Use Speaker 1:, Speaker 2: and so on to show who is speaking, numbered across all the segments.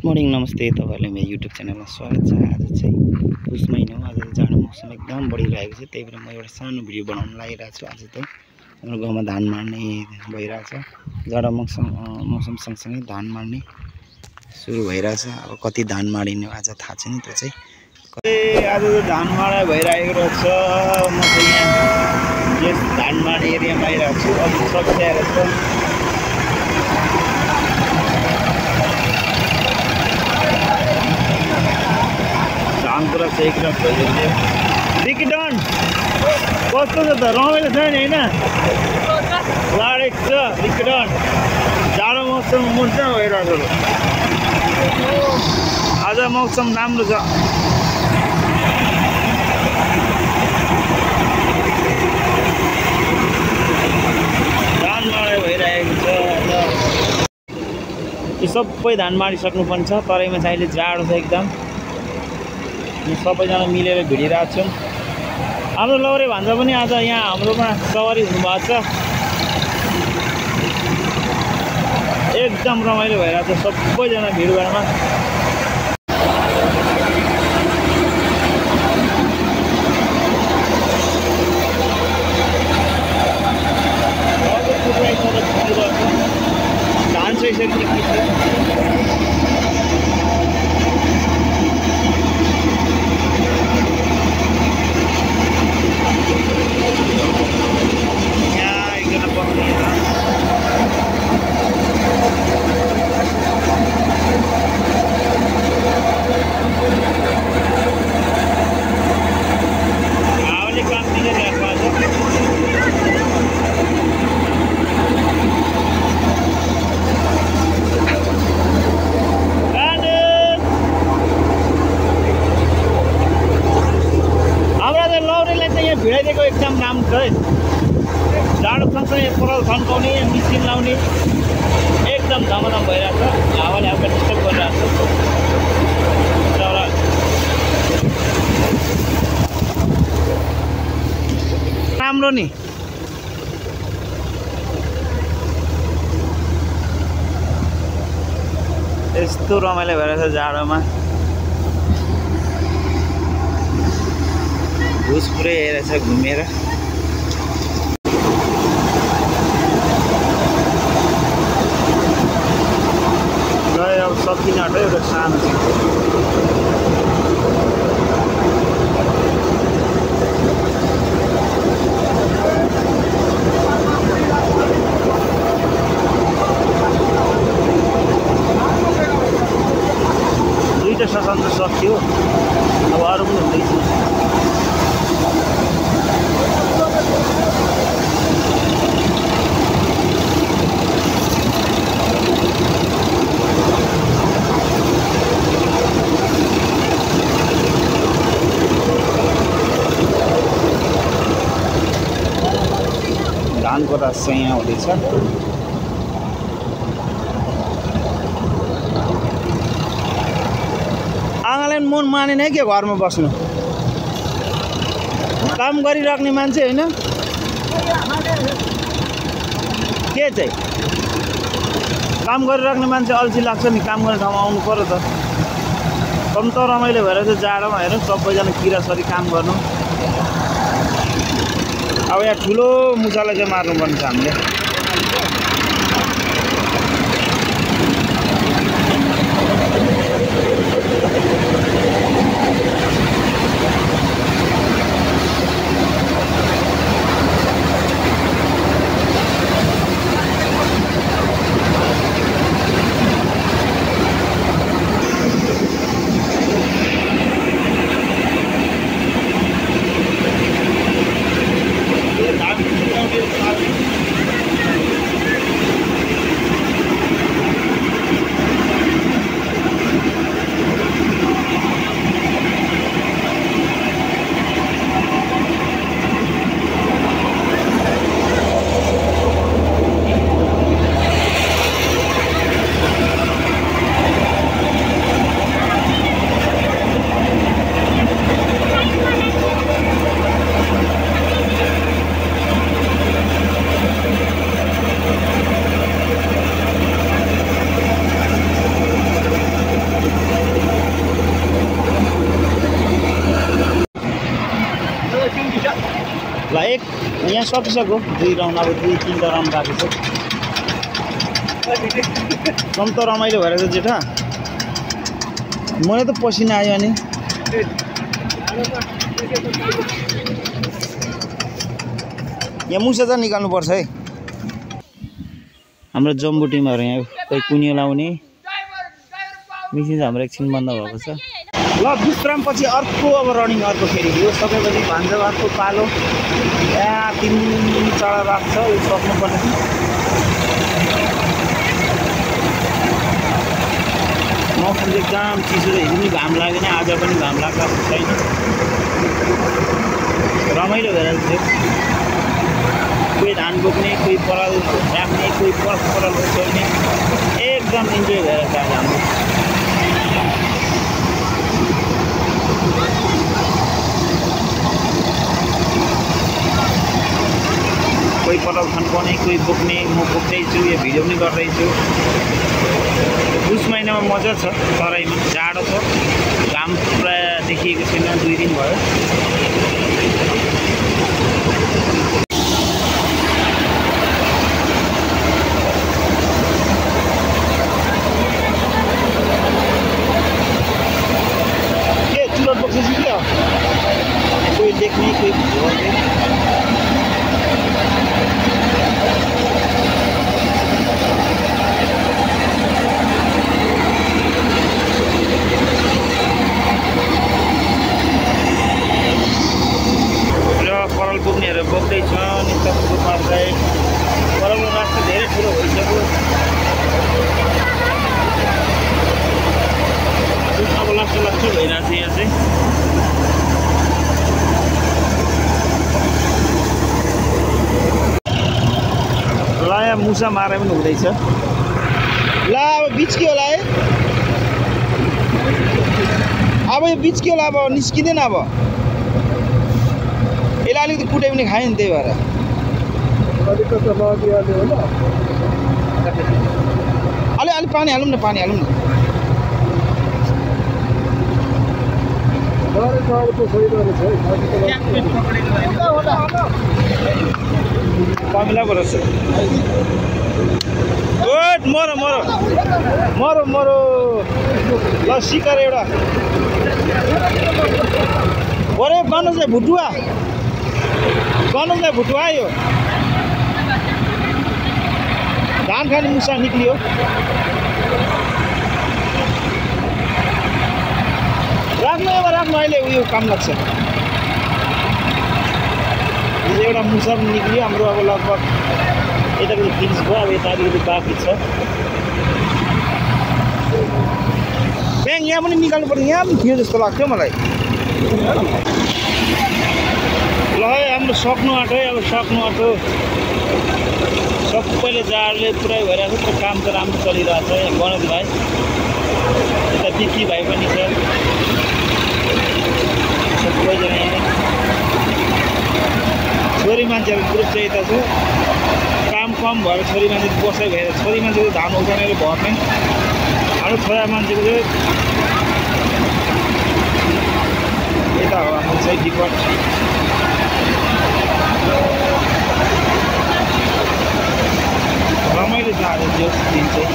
Speaker 1: Morning नमस्ते तपाईहरुलाई मेरो युट्युब च्यानलमा स्वागत छ। आज चाहिँ पुस महिना हो। आज जाडो मौसम एकदम बढिरहेको छ, त्यही भएर म एउटा सानो भिडियो बनाउन लागिरहेको छु। आज चाहिँ हाम्रो गाउँमा धान मार्ने भइरहेछ। जाडो मौसम सँगसँगै धान मार्ने सुरु भइरहेछ। अब कति धान मारिने आज थाहा छैन, त्यो चाहिँ आज धान मारा भइरहेको रहेछ। म चाहिँ यहाँ यस धान मार्ने एरियामा आइरहेको छु। अब सकिरहेको छ। धान पुरा सेकिरहेको भइसक्यो। डिकिडन कस्तो छ त, रमाइलो छ नि होइन? लाडेको छ डिकिडन। जाडो मौसम मजा भइरहेको छ। आज मौसम राम्रो छ। धान माराइ भइरहेको छ। यो सबै धान मारिसक्नुपर्ने छ। तराईमा चाहिँ अहिले जाडो छ एकदम। सबैजना मिलेर भिडिरहेको छौँ। हाम्रो लौरे भान्जा पनि आज यहाँ हाम्रोमा सवारी हुनुभएको छ। एकदम रमाइलो भइरहेको छ सबैजना भिडभाडमा। धान सकिसक्यो। भिडाइदिएको एकदम राम्रो छ है। जाडो सँगसँगै पराल थन्काउने, मिसिन लाउने एकदम धमाधम भइरहेको छ। हावाले हल्का डिस्टर्ब गरिरहेको छ। राम्रो नि यस्तो रमाइलो भइरहेछ जाडोमा। भुस पुरै हेरेछ घुमेर। अब सकिन आँट्यो। एउटा सानो छ। दुईटा ससन त सक्यो। अब अरू पनि हुँदैछ। धानको रस चाहिँ यहाँ हुँदैछ। आँगाले मन मानेन है के घरमा बस्नु। काम गरिराख्ने मान्छे होइन के चाहिँ काम गरिराख्ने मान्छे अल्छी लाग्छ नि। काम गर्ने ठाउँमा आउनु पर्यो त। कम त रमाइलो भएर चाहिँ जाडोमा हेर्नु सबैजना किरासरी काम गर्नु। अब यहाँ ठुलो मुसालाई चाहिँ मार्नुपर्ने छ हामीले। सकिसक्यो 2 राउन्ड अब 2-3 राउन्ड बाँकी छ कम त रमाइलो भएर चाहिँ जेठा मलाई त पसिना आयो अनि यहाँ मुसा चाहिँ निकाल्नुपर्छ है हाम्रो जम्बो टिमहरू यहाँ कोही कुनियो लाउने मिसिन हाम्रो एकछिन बन्द भएको छ ल विश्रामपछि अर्को अब रनिङ अर्को फेरि यो सबैपछि भान्जाभातको पालो यहाँ 3 चढा राख्छ यो सक्नुपर्ने मौसम एकदम चिसो छ हिजो पनि घाम लागेन आज पनि घाम लाग्दा छैन रमाइलो भएर थियो कोही धान बोक्ने कोही पराल राख्ने कोही पराल बसाउने एकदम इन्जोय भएर जान्छ हाम्रो कोही पराल खन्काउने कोही बोक्ने म बोक्दैछु यो भिडियो पनि गर्दैछु पुस महिनामा मजा छ तराईमा जाडो छ घाम प्रायः देखिएको छैन 2 दिन भयो के चुरोट बोक्दैछु क्या कोही देख्ने कोही भोग्ने पराल बोक्नेहरू बोक्दैछ नि तपाईँको पार्दै परालको रास्ता धेरै ठुलो भइसक्यो अब लास्ट भइरहेको छ यहाँ चाहिँ ल यहाँ मुसा मारे पनि हुँदैछ ल अब बिच के होला है अब यो बिच के होला अब निस्किँदैन अब यसलाई अलिकति कुटे पनि खायो नि त्यही भएर अलि पानी हालौँ न कमिला बरस ओट मरो ल शिकार एउटा अरे गणेशलाई भुटुवा यो धान खाने मुसा निक्लियो राख्नु अहिले उयो काम लाग्छ एउटा मुसा पनि निक्लियो हाम्रो अब लगभग यताको फिनिस भयो अब यता अलिकति बाँकी छ ब्याङ यहाँ पनि निकाल्नु पर्ने यहाँ पनि थियो जस्तो लाग्थ्यो मलाई ल हाम्रो सक्नु आँट्यो है अब सक्नु आँट्यो सबैले जाडले पुरै भइरहेको छ तर काम त राम्रो चलिरहेको छ यहाँ गणेश भाइ यता बिक्की भाइ पनि छ सबैजना यहाँ छोरी मान्छेहरूको ग्रुप चाहिँ यता छ काम कम भएर छोरी मान्छे बसाइ भएर छोरी मान्छेको धान उठाउनेले भर्ने हाम्रो छोरा मान्छेको चाहिँ यता हो हाम्रो चाहिँ डिपट रमाइलो जाडो त्यो दिन चाहिँ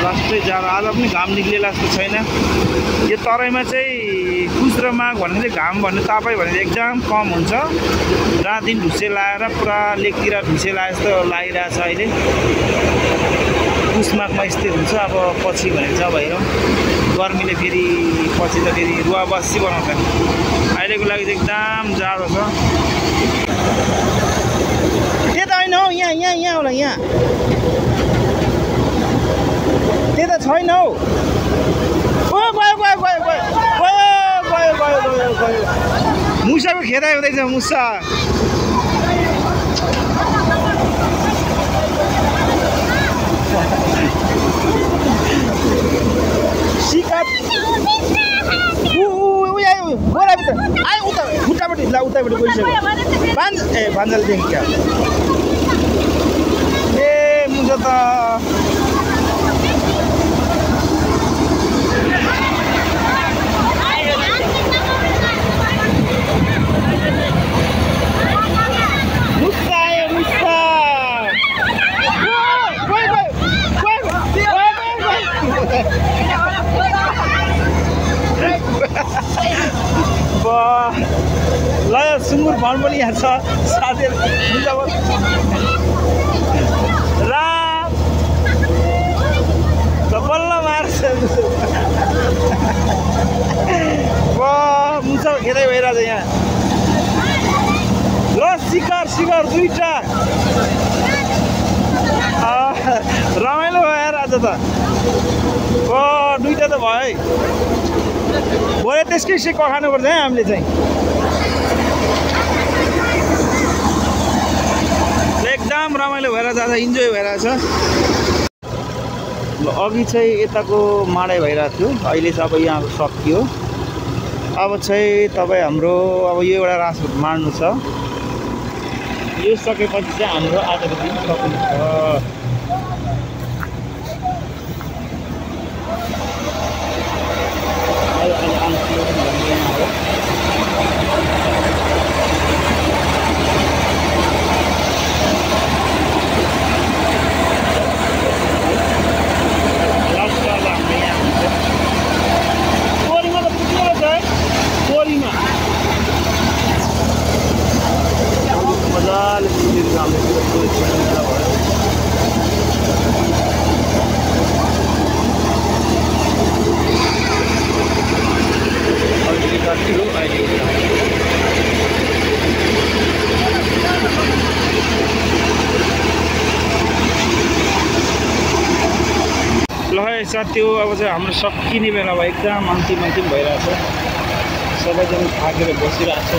Speaker 1: लास्टै जाडो आज पनि घाम निक्लिएला जस्तो छैन यो तराईमा चाहिँ पुस र माघ भने चाहिँ घाम भन्ने तापाइ भने एकदम कम हुन्छ रात दिन ढुसे लाएर पुरा लेकतिर ढुसे लाए जस्तो लागिरहेछ अहिले पुस माघमा यस्तै हुन्छ अब पछि भने चाहिँ अब हेरौँ गर्मीले फेरि पछि त फेरि रुवा बस्सी बनाउँछ अहिलेको लागि चाहिँ एकदम जाडो छ त्यता होइन हौ यहाँ होला यहाँ त्यता छैन हौ ओ गयो मुसाको खेदाइ हुँदैछ मुसा सिकाप गोलाभित्र आयो उता खुट्टापट्टि ल उतापट्टि गइसक्यो भान्जाले क्या ए मुसा त मन पनि यहाँ छ साथीहरू राम बल्ल मार्छ मुसा खेदै भइरहेछ यहाँ ल शिखर शिखर दुईटा रमाइलो भयो आज त दुईटा त भयो है भरे त्यसकै सेक खानुपर्छ है हामीले चाहिँ एकदम रमाइलो भएर जाँदा इन्जोय भइरहेछ अघि चाहिँ यताको माडै भइरहेको थियो अहिले चाहिँ अब यहाँको सकियो अब चाहिँ तपाईँ हाम्रो अब यो एउटा रास मार्नु छ यो सकेपछि चाहिँ हाम्रो आजको दिन सकिन्छ मजाले ल है साथीहरू अब चाहिँ हाम्रो सकिने बेला भयो एकदम अन्तिम भइरहेछ सबैजना थाकेर बसिरहेछ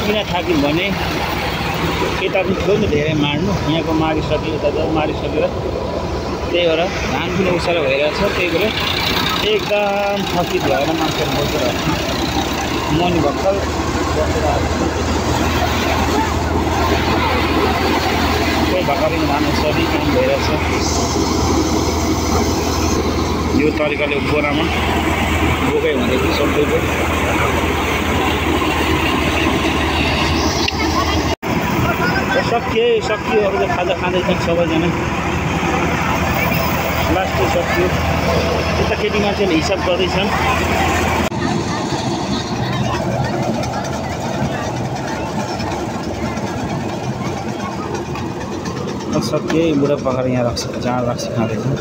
Speaker 1: किन थाक्यौँ भने यता पनि थियो नि धेरै मार्नु यहाँको मारिसक्यो यता मारिसकेर त्यही भएर धान पनि उसालो भइरहेछ त्यही भएर एकदम थकित भएर मान्छेहरू बसिरहेको छ मनी भर्खर बसिरहेको त्यही भर्खरै धान उसरी काम भइरहेछ यो तरिकाले बोरामा बोकै भनेको सबैको सकियो अब चाहिँ खाजा खाँदैछन् सबैजना लास्टै सकियो यता केटी मान्छेले हिसाब गर्दैछन् सकियो बुढा पकाएर यहाँ राख्छ जाँड राख्छ खाँदैछन्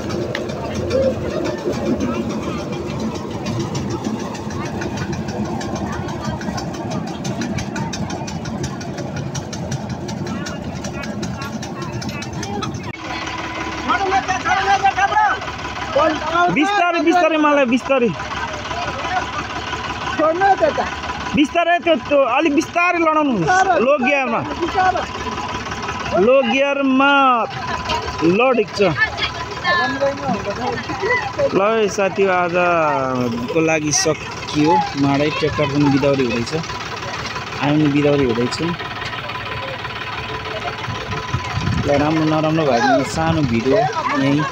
Speaker 1: बिस्तारै बिस्तारै मलाई बिस्तारै बिस्तारै त्यो अलिक बिस्तारै लडाउनु लो गियरमा ल ठिक छ ल साथी आजको लागि सकियो माडै ट्र्याक्टर पनि बिदाउरी हुँदैछ हामी पनि बिदाउरी हुँदैछ ल राम्रो नराम्रो भयो भने सानो भिडियो यहीँ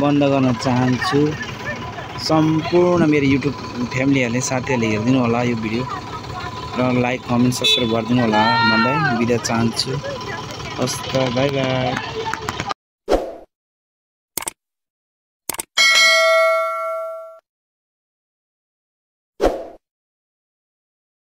Speaker 1: बन्द गर्न चाहन्छु सम्पूर्ण मेरो युट्युब फ्यामिलीहरूले साथीहरूले हेरिदिनु होला यो भिडियो र लाइक कमेन्ट सब्सक्राइब गरिदिनु होला भन्दै बिदा चाहन्छु हस् त बाई बाई।